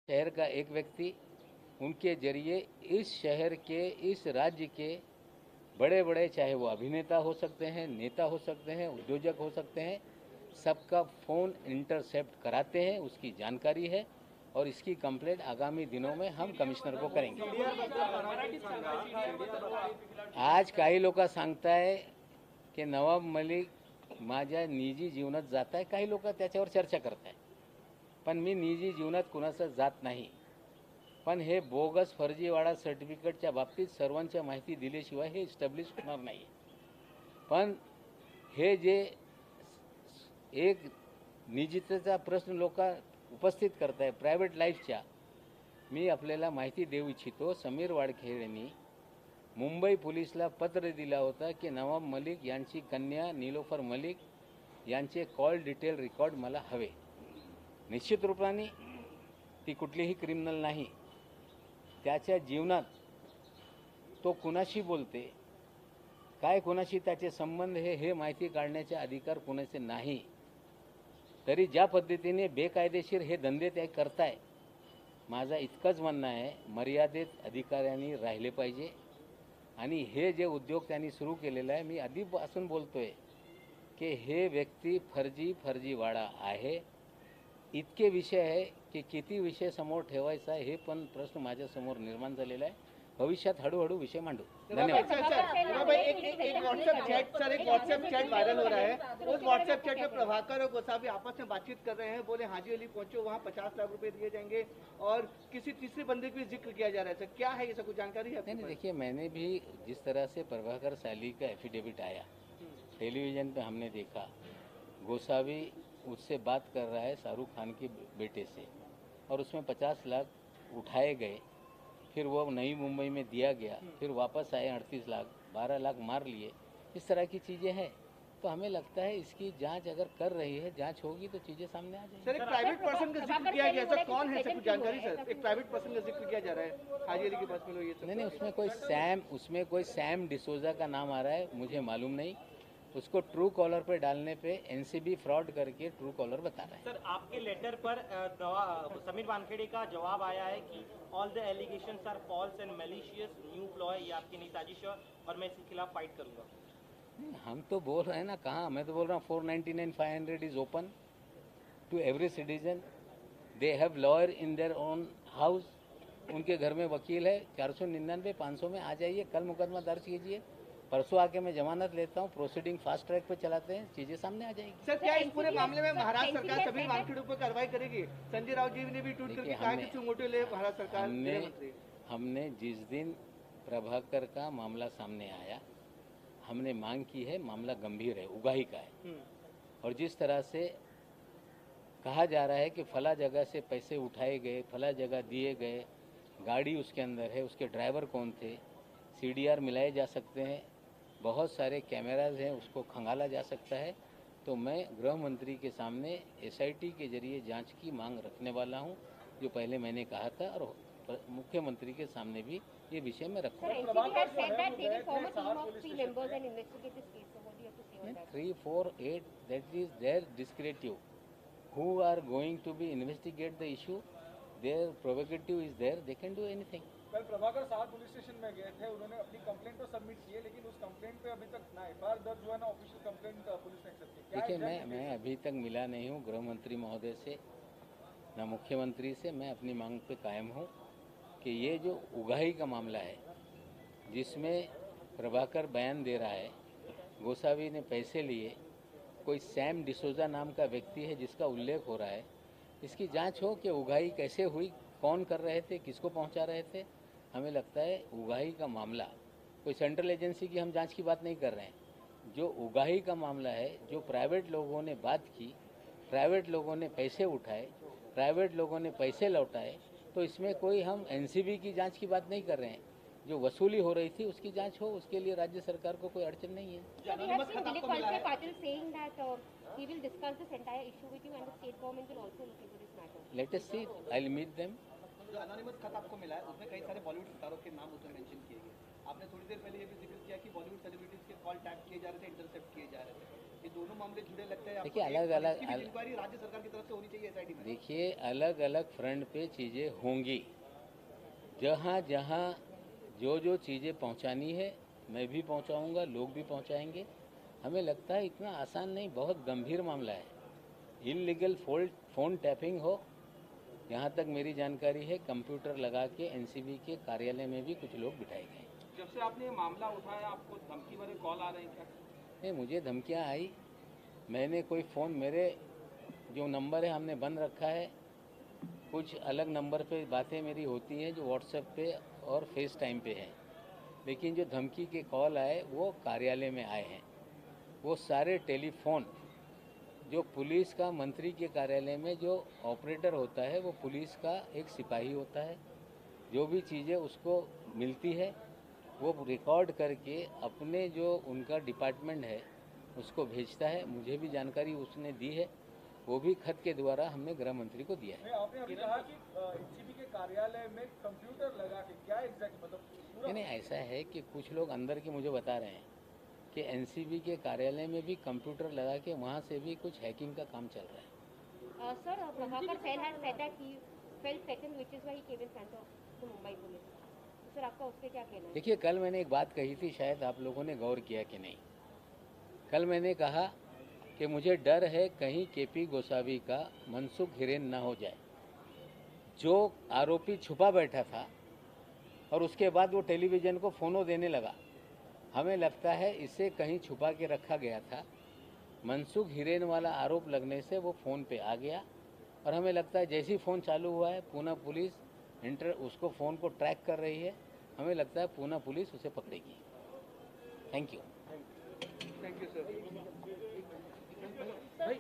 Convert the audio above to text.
शहर का एक व्यक्ति, उनके जरिए इस शहर के, इस राज्य के बड़े बड़े, चाहे वो अभिनेता हो सकते हैं, नेता हो सकते हैं, उद्योजक हो सकते हैं, सबका फ़ोन इंटरसेप्ट कराते हैं। उसकी जानकारी है और इसकी कंप्लेंट आगामी दिनों में हम कमिश्नर को करेंगे। आज काही लोक सांगताय की नवाब मलिक माझ्या निजी जीवनात जात आहे, काही लोक त्याच्यावर चर्चा करताय, पण मी निजी जीवनात कुणाचं जात नाही। पण हे बोगस फर्जीवाडा सर्टिफिकेटच्या बाबतीत सर्वांच्या माहिती दिल्याशिवाय हे इस्टॅब्लिश होणार नाही। पण हे जे एक निजीतेचा प्रश्न लोक उपस्थित करताय प्रायव्हेट लाईफच्या, मी आपल्याला माहिती देऊ इच्छितो। समीर वाडखेड यांनी मुंबई पोलिसला पत्र दिला होता की नवाब मलिक यांची कन्या नीलोफर मलिक यांचे कॉल डिटेल रेकॉर्ड मला हवे। निश्चित रूपाने ती कुठलीही क्रिमिनल नाही। त्याच्या जीवनात तो कुणाशी बोलते, काय कुणाशी त्याचे संबंध हे माहिती काढण्याचे अधिकार कुणाचे नाही। तरी ज्या पद्धतीने बेकायदेशीर हे धंदे ते करताय, माझा इतकंच म्हणणं आहे, मर्यादित अधिकाऱ्यांनी राहिले पाहिजे। आणि हे जे उद्योग त्यांनी सुरू केलेला आहे, मी आधीपासून बोलतोय की हे व्यक्ती फर्जीवाडा आहे। इतके विषय आहे की किती विषय समोर ठेवायचा हे पण प्रश्न माझ्या समोर निर्माण झालेला आहे। भविष्यात हळूहळू विषय मांडू। धन्यवाद। एक व्हाट्सएप चैट वायरल हो रहा है। उस व्हाट्सएप चैट में प्रभाकर और गोसावी आपस में बातचीत कर रहे हैं। बोले हाजी अली पहुंचो, वहाँ 50 लाख रुपए दिए जाएंगे और किसी तीसरे बंदे का जिक्र किया जा रहा है। सर क्या है ये सब, कुछ जानकारी है? नहीं, देखिए, मैंने भी जिस तरह से प्रभाकर साली का एफिडेविट आया, टेलीविज़न पे हमने देखा, गोसावी उससे बात कर रहा है शाहरुख खान के बेटे से, और उसमें 50 लाख उठाए गए, फिर वो नई मुंबई में दिया गया, फिर वापस आए 38 लाख, 12 लाख मार लिए। इस तरह की चीज़ें हैं, तो हमें लगता है इसकी जांच अगर कर रही है, जांच होगी तो चीज़ें सामने आ जाएंगी। सर एक प्राइवेट पर्सन का जिक्र किया गया, सर कौन है, सर कुछ जानकारी? सर एक प्राइवेट पर्सन का जिक्र किया जा रहा है हाजी अली के पास में, ये नहीं, उसमें कोई सैम डिसोजा का नाम आ रहा है, मुझे मालूम नहीं। उसको ट्रू कॉलर पे डालने पे एनसीबी फ्रॉड करके ट्रू कॉलर बता रहा है। सर आपके लेटर पर समीर वानखेड़े का जवाब आया है कि all the allegations are false and malicious, new flaw है, ये आपकी नई साजिश है और मैं इसके खिलाफ फाइट करूंगा। हम तो बोल रहे हैं ना, कहाँ, मैं तो बोल रहा हूँ 499 500 is open to every citizen. They have lawyer in their own house, उनके घर में वकील है। 499 500 में आ जाइए, कल मुकदमा दर्ज कीजिए, परसों आके मैं जमानत लेता हूँ, प्रोसीडिंग फास्ट ट्रैक पे चलाते हैं, चीजें सामने आ जाएगी। सर क्या इस पूरे मामले में महाराष्ट्र सरकार सभी वानखेड़े पर कार्रवाई करेगी? संजय राउत जी ने भी ट्वीट करके कहा कि सुमोटो ले महाराष्ट्र सरकार। हमने जिस दिन प्रभाकर का मामला सामने आया, हमने मांग की है, मामला गंभीर है, उगाही का है, और जिस तरह से कहा जा रहा है कि फला जगह से पैसे उठाए गए, फला जगह दिए गए, गाड़ी उसके अंदर है, उसके ड्राइवर कौन थे, सीडीआर मिलाए जा सकते हैं, बहुत सारे कैमराज हैं, उसको खंगाला जा सकता है। तो मैं गृह मंत्री के सामने एसआईटी के जरिए जांच की मांग रखने वाला हूं, जो पहले मैंने कहा था, और मुख्यमंत्री के सामने भी ये विषय में रखूँगा। 3, 4, 8 that is their discretive, who are going to be investigate the issue, their prerogative is there, they can do anything। कल प्रभाकर साहब पुलिस स्टेशन में गए थे, उन्होंने अपनी कंप्लेंट तो सबमिट की है, लेकिन उस कंप्लेंट पे अभी तक ना एफआईआर दर्ज हुआ, ना ऑफिशियल कंप्लेंट पुलिस ने एक्सेप्ट की। देखिए, मैं अभी तक मिला नहीं हूँ गृह मंत्री महोदय से, ना मुख्यमंत्री से। मैं अपनी मांग पे कायम हूँ कि ये जो उगाही का मामला है, जिसमें प्रभाकर बयान दे रहा है गोसावी ने पैसे लिए, कोई सैम डिसोजा नाम का व्यक्ति है जिसका उल्लेख हो रहा है, इसकी जांच हो कि उगाही कैसे हुई, कौन कर रहे थे, किसको पहुंचा रहे थे। हमें लगता है उगाही का मामला, कोई सेंट्रल एजेंसी की हम जांच की बात नहीं कर रहे हैं, जो उगाही का मामला है, जो प्राइवेट लोगों ने बात की, प्राइवेट लोगों ने पैसे उठाए, प्राइवेट लोगों ने पैसे लौटाए, तो इसमें कोई हम एनसीबी की जांच की बात नहीं कर रहे हैं। जो वसूली हो रही थी उसकी जांच हो, उसके लिए राज्य सरकार को कोई अड़चन नहीं है। Let us see, I will meet them. जो एनोनिमस खत आपको मिला है, उसमें कई सारे बॉलीवुड सितारों के नाम उसमें मेंशन किए गए। आपने थोड़ी देर पहले ये भी जिक्र किया कि बॉलीवुड सेलिब्रिटीज के कॉल टैग किए जा रहे थे, इंटरसेप्ट किए जा रहे थे। ये दोनों मामले जुड़े लगते हैं देखिए, आपको? अलग-अलग इसकी भी इंक्वायरी राज्य सरकार की तरफ से होनी चाहिए एसआईटी में। देखिए, अलग अलग फ्रंट पे चीज़ें होंगी। जहाँ जहाँ जो जो चीज़ें पहुँचानी है मैं भी पहुँचाऊँगा, लोग भी पहुँचाएंगे। हमें लगता है इतना आसान नहीं, बहुत गंभीर मामला है। इलीगल फ़ोन टैपिंग हो, यहाँ तक मेरी जानकारी है कंप्यूटर लगा के एनसीबी के कार्यालय में भी कुछ लोग बिठाए गए। जब से आपने ये मामला उठाया आपको धमकी भरे कॉल आ रहे हैं क्या? नहीं, मुझे धमकियाँ आई, मैंने कोई फ़ोन, मेरे जो नंबर है हमने बंद रखा है। कुछ अलग नंबर पे बातें मेरी होती हैं जो व्हाट्सएप पे और फेस टाइम पे हैं, लेकिन जो धमकी के कॉल आए वो कार्यालय में आए हैं। वो सारे टेलीफोन जो पुलिस का, मंत्री के कार्यालय में जो ऑपरेटर होता है वो पुलिस का एक सिपाही होता है। जो भी चीज़ें उसको मिलती है वो रिकॉर्ड करके अपने जो उनका डिपार्टमेंट है उसको भेजता है। मुझे भी जानकारी उसने दी है, वो भी खत के द्वारा हमने गृह मंत्री को दिया है। नहीं, आपने अभी कहा कि एनसीबी के कार्यालय में कंप्यूटर लगा के, क्या एग्जैक्ट मतलब पूरा? नहीं, ऐसा है कि कुछ लोग अंदर के मुझे बता रहे हैं कि एनसीबी के कार्यालय में भी कंप्यूटर लगा के वहाँ से भी कुछ हैकिंग का काम चल रहा है। Sir, Prabhakar Sel had said that he felt threatened, which is why he came in front of the Mumbai police. Sir, आपका उस पर क्या कहना है? देखिए, कल मैंने एक बात कही थी, शायद आप लोगों ने गौर किया कि नहीं। कल मैंने कहा कि मुझे डर है कहीं केपी गोसावी का मनसुख हिरेन ना हो जाए। जो आरोपी छुपा बैठा था और उसके बाद वो टेलीविज़न को फ़ोनो देने लगा, हमें लगता है इसे कहीं छुपा के रखा गया था। मनसुख हिरेन वाला आरोप लगने से वो फ़ोन पे आ गया और हमें लगता है जैसे ही फ़ोन चालू हुआ है पूना पुलिस उसको फ़ोन को ट्रैक कर रही है। हमें लगता है पूना पुलिस उसे पकड़ेगी। Thank you. Thank you sir. Sir,